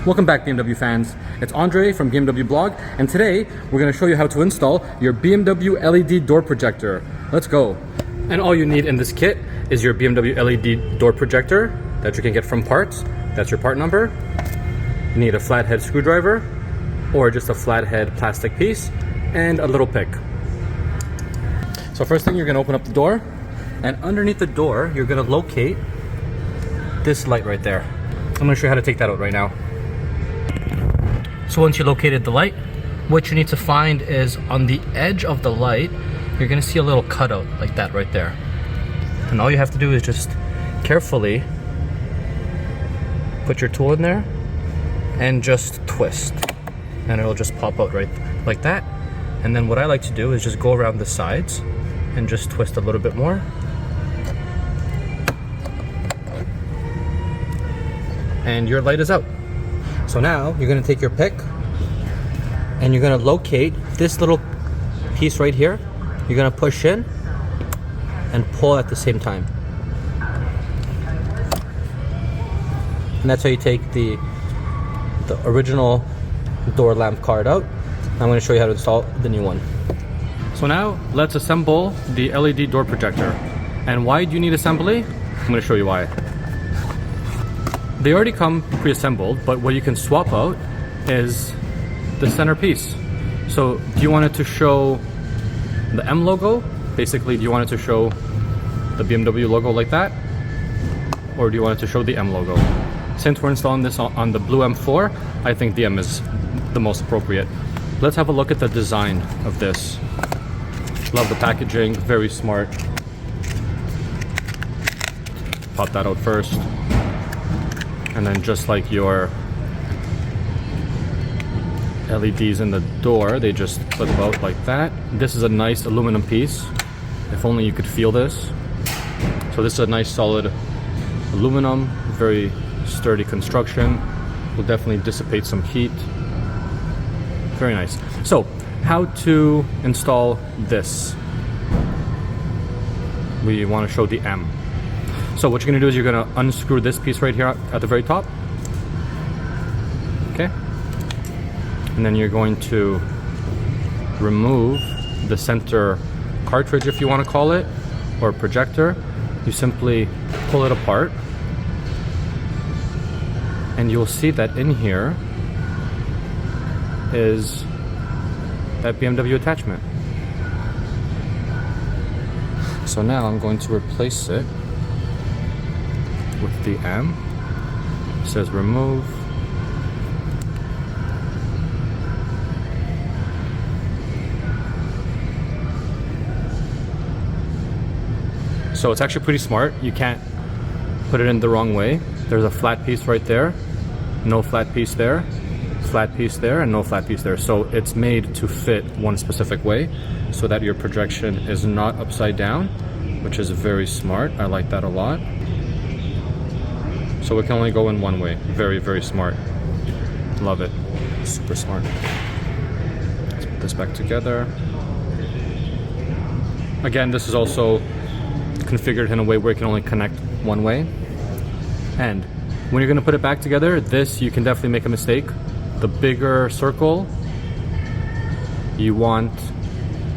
Welcome back, BMW fans. It's Andre from BMW Blog, and today we're going to show you how to install your BMW LED door projector. Let's go. And all you need in this kit is your BMW LED door projector that you can get from parts. That's your part number. You need a flathead screwdriver or just a flathead plastic piece and a little pick. So first thing, you're going to open up the door, and underneath the door you're going to locate this light right there. I'm going to show you how to take that out right now. So once you located the light, what you need to find is on the edge of the light, you're going to see a little cutout like that right there. And all you have to do is just carefully put your tool in there and just twist. And it'll just pop out right like that. And then what I like to do is just go around the sides and just twist a little bit more. And your light is out. So now you're going to take your pick and you're going to locate this little piece right here. You're going to push in and pull at the same time. And that's how you take the original door lamp card out. I'm going to show you how to install the new one. So now let's assemble the LED door projector. And why do you need assembly? I'm going to show you why. They already come pre-assembled, but what you can swap out is the center piece. So do you want it to show the M logo? Basically, do you want it to show the BMW logo like that? Or do you want it to show the M logo? Since we're installing this on the blue M4, I think the M is the most appropriate. Let's have a look at the design of this. Love the packaging, very smart. Pop that out first. And then just like your LEDs in the door, they just clip out like that. This is a nice aluminum piece. If only you could feel this. So this is a nice solid aluminum, very sturdy construction. Will definitely dissipate some heat. Very nice. So how to install this? We want to show the M. So what you're going to do is you're going to unscrew this piece right here at the very top. Okay. And then you're going to remove the center cartridge, if you want to call it, or projector. You simply pull it apart. And you'll see that in here is that BMW attachment. So now I'm going to replace it with the M. It says remove. So it's actually pretty smart. You can't put it in the wrong way. There's a flat piece right there, no flat piece there, flat piece there, and no flat piece there. So it's made to fit one specific way so that your projection is not upside down, which is very smart. I like that a lot. So it can only go in one way. Very, very smart. Love it. Super smart. Let's put this back together. Again, this is also configured in a way where it can only connect one way. And when you're going to put it back together, this, you can definitely make a mistake. The bigger circle you want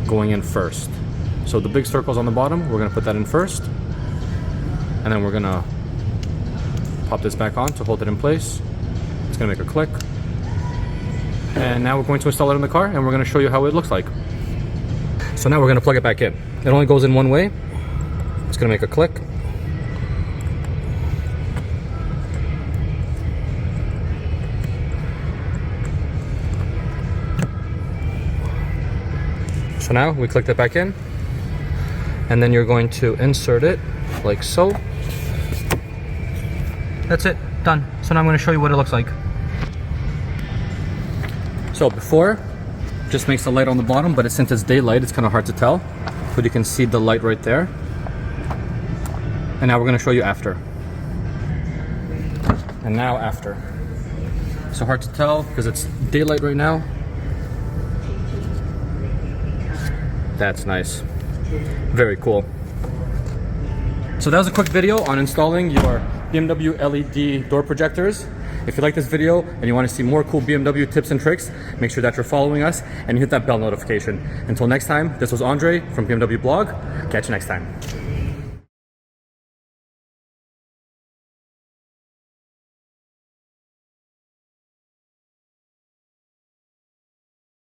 going in first. So the big circle's on the bottom, we're going to put that in first. And then we're going to pop this back on to hold it in place. It's going to make a click. And now we're going to install it in the car, and we're going to show you how it looks like. So now we're going to plug it back in. It only goes in one way. It's going to make a click. So now we clicked it back in, and then you're going to insert it like so. That's it, done. So now I'm going to show you what it looks like. So before, just makes the light on the bottom, but since it's daylight, it's kind of hard to tell. But you can see the light right there. And now we're going to show you after. And now after. So hard to tell because it's daylight right now. That's nice. Very cool. So that was a quick video on installing your BMW LED door projectors. If you like this video and you want to see more cool BMW tips and tricks, make sure that you're following us and you hit that bell notification. Until next time, this was Andre from BMW Blog. Catch you next time.